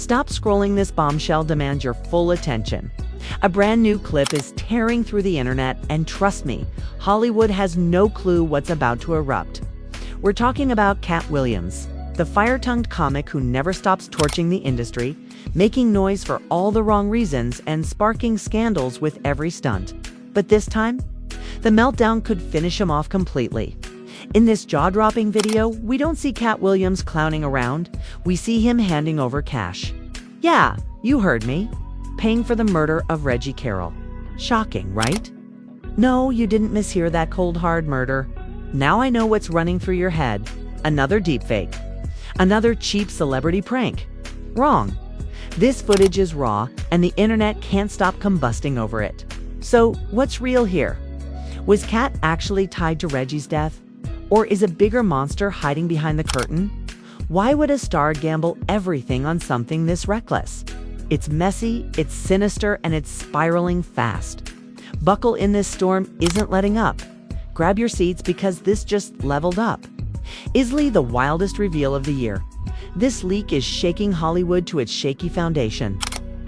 Stop scrolling, this bombshell demands your full attention. A brand new clip is tearing through the internet, and trust me, Hollywood has no clue what's about to erupt. We're talking about Katt Williams, the fire-tongued comic who never stops torching the industry, making noise for all the wrong reasons and sparking scandals with every stunt. But this time, the meltdown could finish him off completely. In this jaw-dropping video, we don't see Katt Williams clowning around, we see him handing over cash. Yeah, you heard me. Paying for the murder of Reggie Carroll. Shocking, right? No, you didn't mishear that cold hard murder. Now I know what's running through your head. Another deepfake. Another cheap celebrity prank. Wrong. This footage is raw, and the internet can't stop combusting over it. So, what's real here? Was Katt actually tied to Reggie's death? Or is a bigger monster hiding behind the curtain? Why would a star gamble everything on something this reckless? It's messy, it's sinister, and it's spiraling fast. Buckle in, this storm isn't letting up. Grab your seats because this just leveled up. Easily the wildest reveal of the year. This leak is shaking Hollywood to its shaky foundation.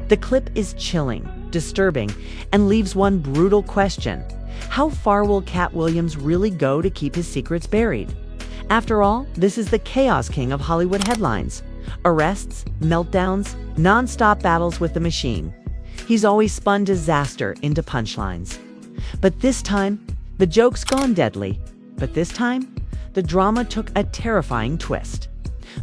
The clip is chilling, disturbing, and leaves one brutal question. How far will Katt Williams really go to keep his secrets buried? After all, this is the chaos king of Hollywood headlines. Arrests, meltdowns, non-stop battles with the machine. He's always spun disaster into punchlines. But this time, the joke's gone deadly. But this time, the drama took a terrifying twist.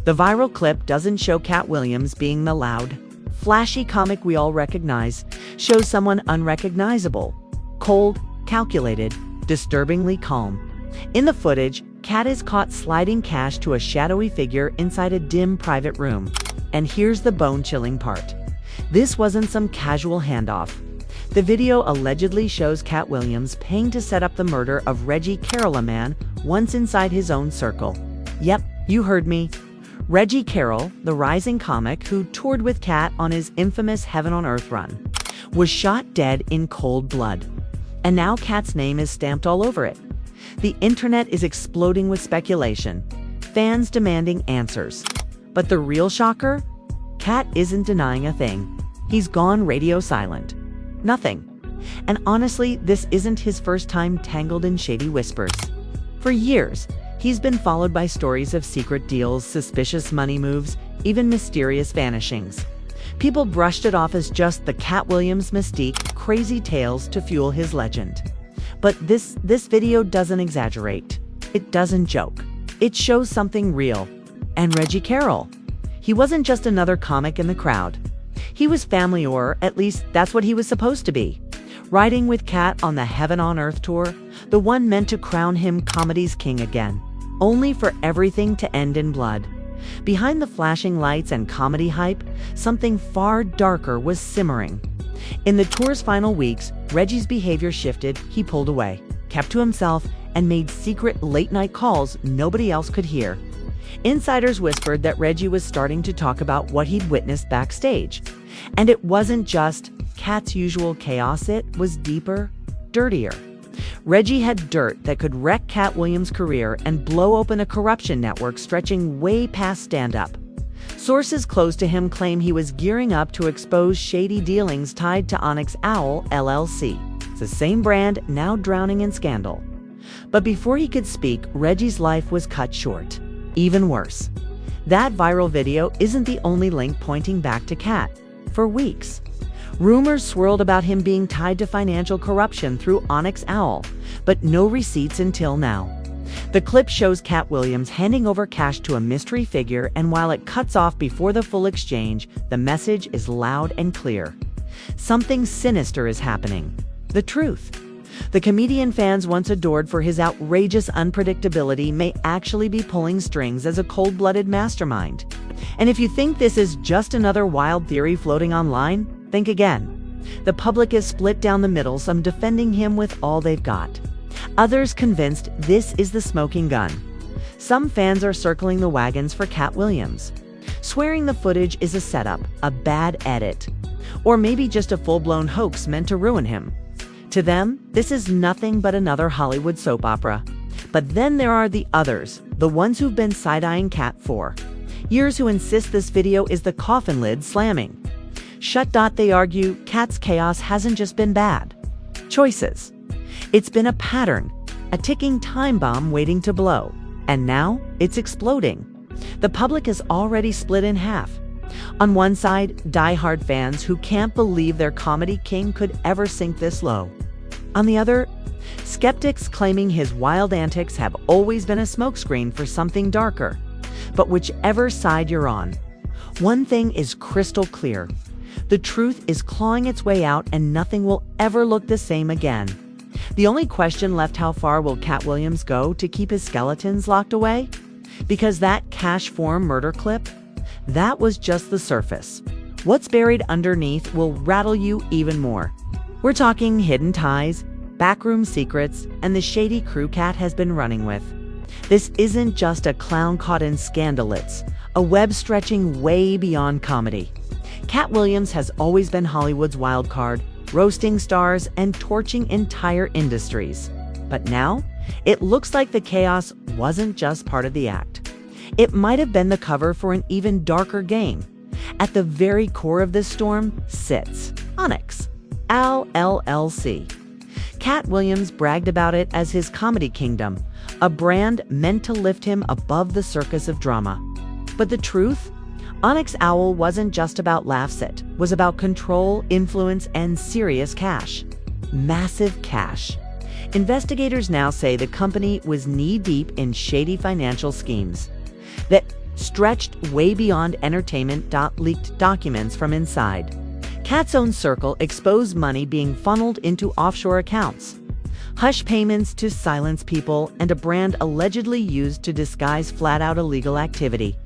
The viral clip doesn't show Katt Williams being the loud, flashy comic we all recognize, shows someone unrecognizable, cold, calculated, disturbingly calm. In the footage, Katt is caught sliding cash to a shadowy figure inside a dim private room. And here's the bone-chilling part. This wasn't some casual handoff. The video allegedly shows Katt Williams paying to set up the murder of Reggie Carroll, a man once inside his own circle. Yep, you heard me. Reggie Carroll, the rising comic who toured with Katt on his infamous Heaven on Earth run, was shot dead in cold blood. And now Katt's name is stamped all over it. The internet is exploding with speculation, fans demanding answers. But the real shocker? Katt isn't denying a thing. He's gone radio silent. Nothing. And honestly, this isn't his first time tangled in shady whispers. For years, he's been followed by stories of secret deals, suspicious money moves, even mysterious vanishings. People brushed it off as just the Katt Williams mystique, crazy tales to fuel his legend. But this video doesn't exaggerate. It doesn't joke. It shows something real. And Reggie Carroll. He wasn't just another comic in the crowd. He was family, or at least that's what he was supposed to be. Riding with Katt on the Heaven on Earth tour, the one meant to crown him comedy's king again, only for everything to end in blood. Behind the flashing lights and comedy hype, something far darker was simmering. In the tour's final weeks, Reggie's behavior shifted. He pulled away, kept to himself, and made secret late-night calls nobody else could hear. Insiders whispered that Reggie was starting to talk about what he'd witnessed backstage. And it wasn't just Katt's usual chaos, it was deeper, dirtier. Reggie had dirt that could wreck Katt Williams' career and blow open a corruption network stretching way past stand-up. Sources close to him claim he was gearing up to expose shady dealings tied to Onyx Owl, LLC. It's the same brand now drowning in scandal. But before he could speak, Reggie's life was cut short. Even worse. That viral video isn't the only link pointing back to Katt. For weeks, rumors swirled about him being tied to financial corruption through Onyx Owl, but no receipts until now. The clip shows Katt Williams handing over cash to a mystery figure, and while it cuts off before the full exchange, the message is loud and clear. Something sinister is happening. The truth. The comedian fans once adored for his outrageous unpredictability may actually be pulling strings as a cold-blooded mastermind. And if you think this is just another wild theory floating online, think again. The public is split down the middle, some defending him with all they've got. Others convinced this is the smoking gun. Some fans are circling the wagons for Katt Williams, swearing the footage is a setup, a bad edit, or maybe just a full-blown hoax meant to ruin him. To them, this is nothing but another Hollywood soap opera. But then there are the others, the ones who've been side-eyeing Katt for Years who insist this video is the coffin lid slamming. Shut. They argue Katt's chaos hasn't just been bad choices. It's been a pattern, a ticking time bomb waiting to blow. And now it's exploding. The public is already split in half. On one side, die-hard fans who can't believe their comedy king could ever sink this low. On the other, skeptics claiming his wild antics have always been a smokescreen for something darker. But whichever side you're on, one thing is crystal clear. The truth is clawing its way out, and nothing will ever look the same again. The only question left: how far will Katt Williams go to keep his skeletons locked away? Because that cash form murder clip, that was just the surface. What's buried underneath will rattle you even more. We're talking hidden ties, backroom secrets, and the shady crew Katt has been running with. This isn't just a clown caught in scandal, it's a web stretching way beyond comedy. Katt Williams has always been Hollywood's wild card, roasting stars and torching entire industries. But now, it looks like the chaos wasn't just part of the act. It might have been the cover for an even darker game. At the very core of this storm sits Onyx, LLC. Katt Williams bragged about it as his comedy kingdom, a brand meant to lift him above the circus of drama. But the truth? Onyx Owl wasn't just about laughs, it was about control, influence, and serious cash. Massive cash. Investigators now say the company was knee-deep in shady financial schemes that stretched way beyond entertainment. Leaked documents from inside Katt's own circle exposed money being funneled into offshore accounts, hush payments to silence people, and a brand allegedly used to disguise flat-out illegal activity.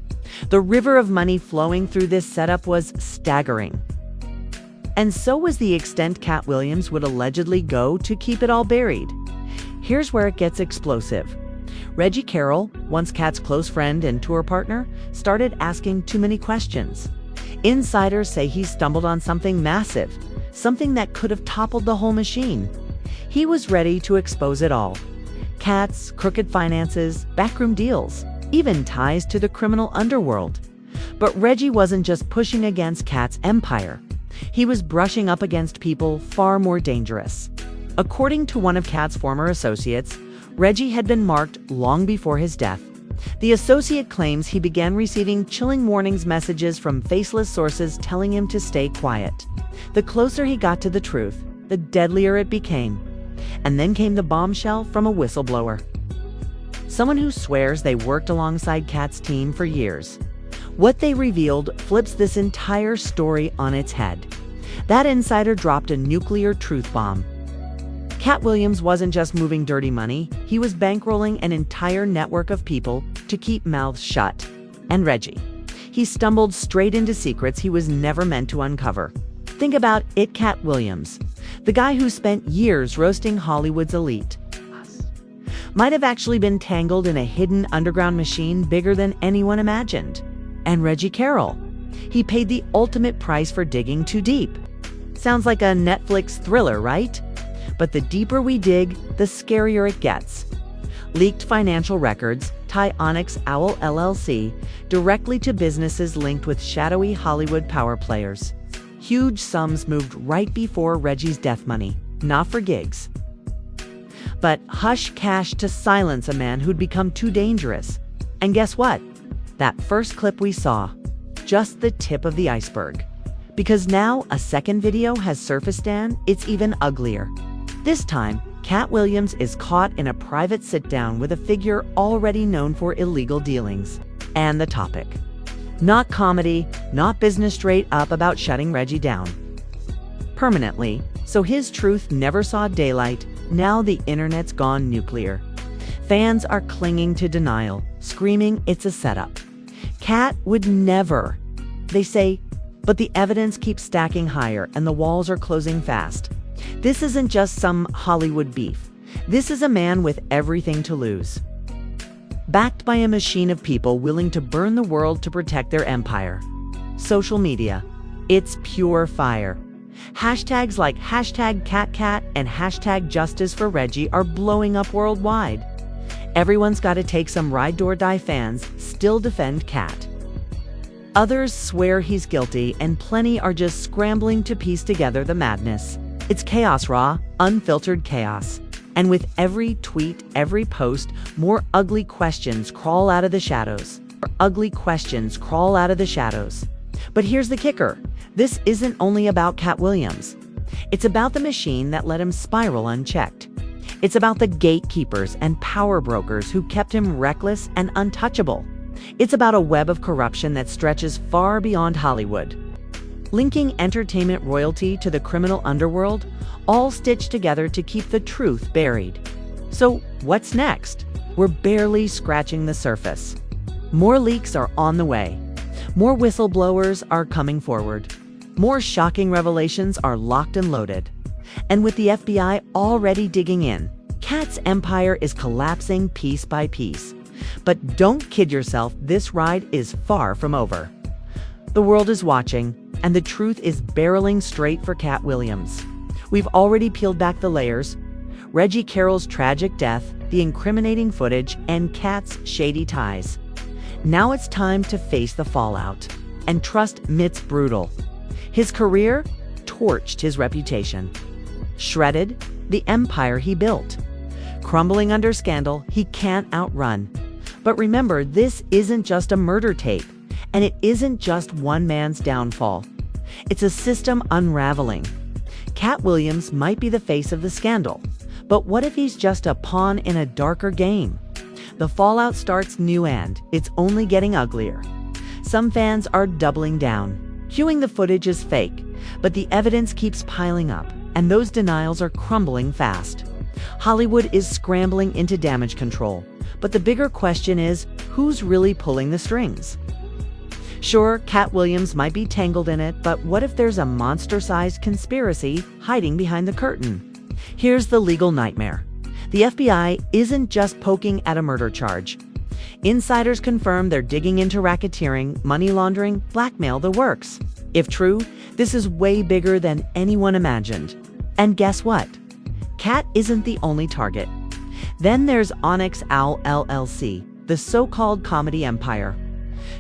The river of money flowing through this setup was staggering. And so was the extent Katt Williams would allegedly go to keep it all buried. Here's where it gets explosive. Reggie Carroll, once Katt's close friend and tour partner, started asking too many questions. Insiders say he stumbled on something massive, something that could have toppled the whole machine. He was ready to expose it all. Katt's crooked finances, backroom deals, even ties to the criminal underworld. But Reggie wasn't just pushing against Katt's empire. He was brushing up against people far more dangerous. According to one of Katt's former associates, Reggie had been marked long before his death. The associate claims he began receiving chilling warnings messages from faceless sources telling him to stay quiet. The closer he got to the truth, the deadlier it became. And then came the bombshell from a whistleblower. Someone who swears they worked alongside Katt's team for years. What they revealed flips this entire story on its head. That insider dropped a nuclear truth bomb. Katt Williams wasn't just moving dirty money, he was bankrolling an entire network of people to keep mouths shut. And Reggie, he stumbled straight into secrets he was never meant to uncover. Think about it, Katt Williams, the guy who spent years roasting Hollywood's elite, might have actually been tangled in a hidden underground machine bigger than anyone imagined. And Reggie Carroll, he paid the ultimate price for digging too deep. Sounds like a Netflix thriller, right? But the deeper we dig, the scarier it gets. Leaked financial records tie Onyx Owl LLC directly to businesses linked with shadowy Hollywood power players. Huge sums moved right before Reggie's death money, not for gigs, but hush cash to silence a man who'd become too dangerous. And guess what? That first clip we saw, just the tip of the iceberg. Because now a second video has surfaced, and it's even uglier. This time, Katt Williams is caught in a private sit-down with a figure already known for illegal dealings. And the topic: not comedy, not business, straight up about shutting Reggie down permanently, so his truth never saw daylight. Now the internet's gone nuclear. Fans are clinging to denial, screaming it's a setup. Katt would never, they say, but the evidence keeps stacking higher and the walls are closing fast. This isn't just some Hollywood beef. This is a man with everything to lose. Backed by a machine of people willing to burn the world to protect their empire. Social media, it's pure fire. Hashtags like #KattKatt and #JusticeForReggie are blowing up worldwide. Everyone's got to take some ride or die. Fans still defend Katt. Others swear he's guilty, and plenty are just scrambling to piece together the madness. It's chaos, raw, unfiltered chaos. And with every tweet, every post, more ugly questions crawl out of the shadows. Ugly questions crawl out of the shadows. But here's the kicker. This isn't only about Katt Williams. It's about the machine that let him spiral unchecked. It's about the gatekeepers and power brokers who kept him reckless and untouchable. It's about a web of corruption that stretches far beyond Hollywood, linking entertainment royalty to the criminal underworld, all stitched together to keep the truth buried. So what's next? We're barely scratching the surface. More leaks are on the way. More whistleblowers are coming forward. More shocking revelations are locked and loaded. And with the FBI already digging in, Katt's empire is collapsing piece by piece. But don't kid yourself, this ride is far from over. The world is watching, and the truth is barreling straight for Katt Williams. We've already peeled back the layers: Reggie Carroll's tragic death, the incriminating footage, and Katt's shady ties. Now it's time to face the fallout. And trust Mitt's brutal. His career torched his reputation. Shredded the empire he built. Crumbling under scandal he can't outrun. But remember, this isn't just a murder tape, and it isn't just one man's downfall. It's a system unraveling. Katt Williams might be the face of the scandal, but what if he's just a pawn in a darker game? The fallout starts new, and it's only getting uglier. Some fans are doubling down, cueing the footage as fake, but the evidence keeps piling up, and those denials are crumbling fast. Hollywood is scrambling into damage control, but the bigger question is, who's really pulling the strings? Sure, Katt Williams might be tangled in it, but what if there's a monster-sized conspiracy hiding behind the curtain? Here's the legal nightmare. The FBI isn't just poking at a murder charge. Insiders confirm they're digging into racketeering, money laundering, blackmail, the works. If true, this is way bigger than anyone imagined. And guess what? Katt isn't the only target. Then there's Onyx Owl LLC, the so-called comedy empire.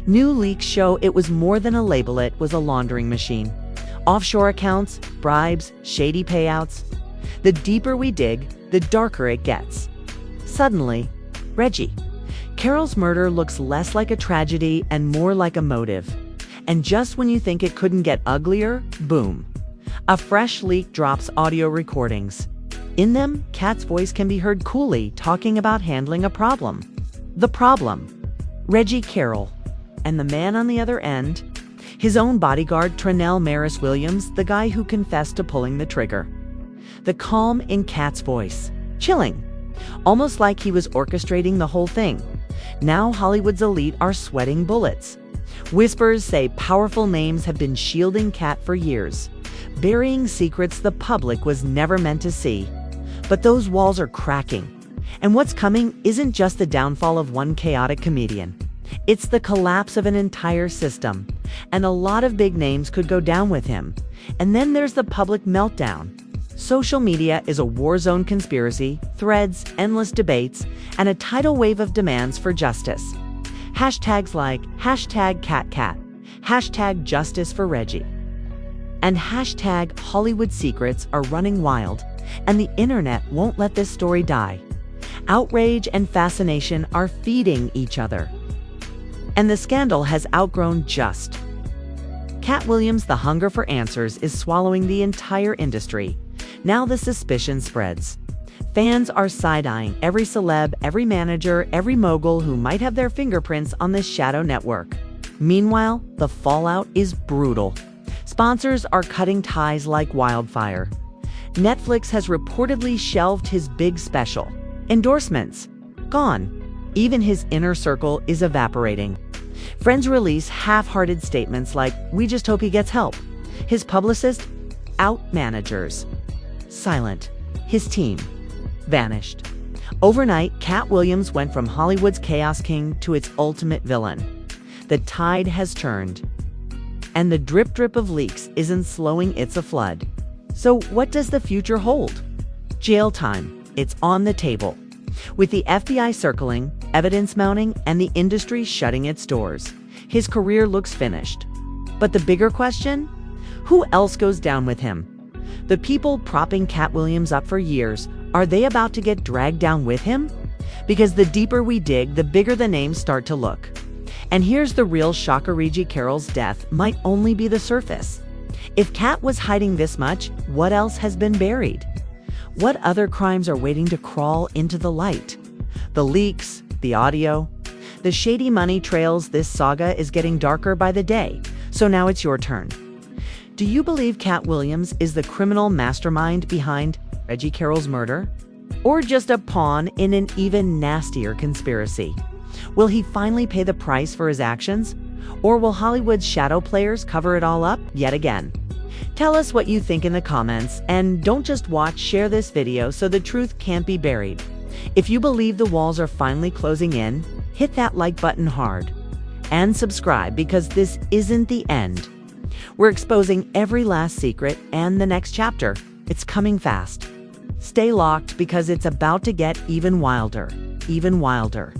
New leaks show it was more than a label, it was a laundering machine. Offshore accounts, bribes, shady payouts. The deeper we dig, the darker it gets. Suddenly, Reggie Carroll's murder looks less like a tragedy and more like a motive. And just when you think it couldn't get uglier, boom. A fresh leak drops audio recordings. In them, Katt's voice can be heard coolly talking about handling a problem. The problem: Reggie Carroll. And the man on the other end? His own bodyguard, Tranell Maris Williams, the guy who confessed to pulling the trigger. The calm in Katt's voice. Chilling. Almost like he was orchestrating the whole thing. Now Hollywood's elite are sweating bullets. Whispers say powerful names have been shielding Katt for years, burying secrets the public was never meant to see. But those walls are cracking. And what's coming isn't just the downfall of one chaotic comedian. It's the collapse of an entire system. And a lot of big names could go down with him. And then there's the public meltdown. Social media is a war zone: conspiracy, threads, endless debates, and a tidal wave of demands for justice. Hashtags like #KattKatt, #Justice for Reggie, and #Hollywood Secrets are running wild, and the internet won't let this story die. Outrage and fascination are feeding each other. And the scandal has outgrown just. Katt Williams' the hunger for answers is swallowing the entire industry. Now the suspicion spreads. Fans are side-eyeing every celeb, every manager, every mogul who might have their fingerprints on this shadow network. Meanwhile, the fallout is brutal. Sponsors are cutting ties like wildfire. Netflix has reportedly shelved his big special. Endorsements gone. Even his inner circle is evaporating. Friends release half-hearted statements like, "We just hope he gets help." His publicist, out. Managers, silent. His team, vanished. Overnight, Katt Williams went from Hollywood's chaos king to its ultimate villain. The tide has turned. And the drip of leaks isn't slowing, it's a flood. So what does the future hold? Jail time. It's on the table. With the FBI circling, evidence mounting, and the industry shutting its doors, His career looks finished. But the bigger question? Who else goes down with him? The people propping Katt Williams up for years, are they about to get dragged down with him? Because the deeper we dig, the bigger the names start to look. And here's the real shocker: Reggie Carroll's death might only be the surface. If Katt was hiding this much, what else has been buried? What other crimes are waiting to crawl into the light? The leaks, the audio, the shady money trails. This saga is getting darker by the day. So now it's your turn. Do you believe Katt Williams is the criminal mastermind behind Reggie Carroll's murder? Or just a pawn in an even nastier conspiracy? Will he finally pay the price for his actions? Or will Hollywood's shadow players cover it all up yet again? Tell us what you think in the comments, and don't just watch, share this video so the truth can't be buried. If you believe the walls are finally closing in, hit that like button hard. And subscribe, because this isn't the end. We're exposing every last secret and the next chapter. It's coming fast. Stay locked, because it's about to get even wilder, even wilder.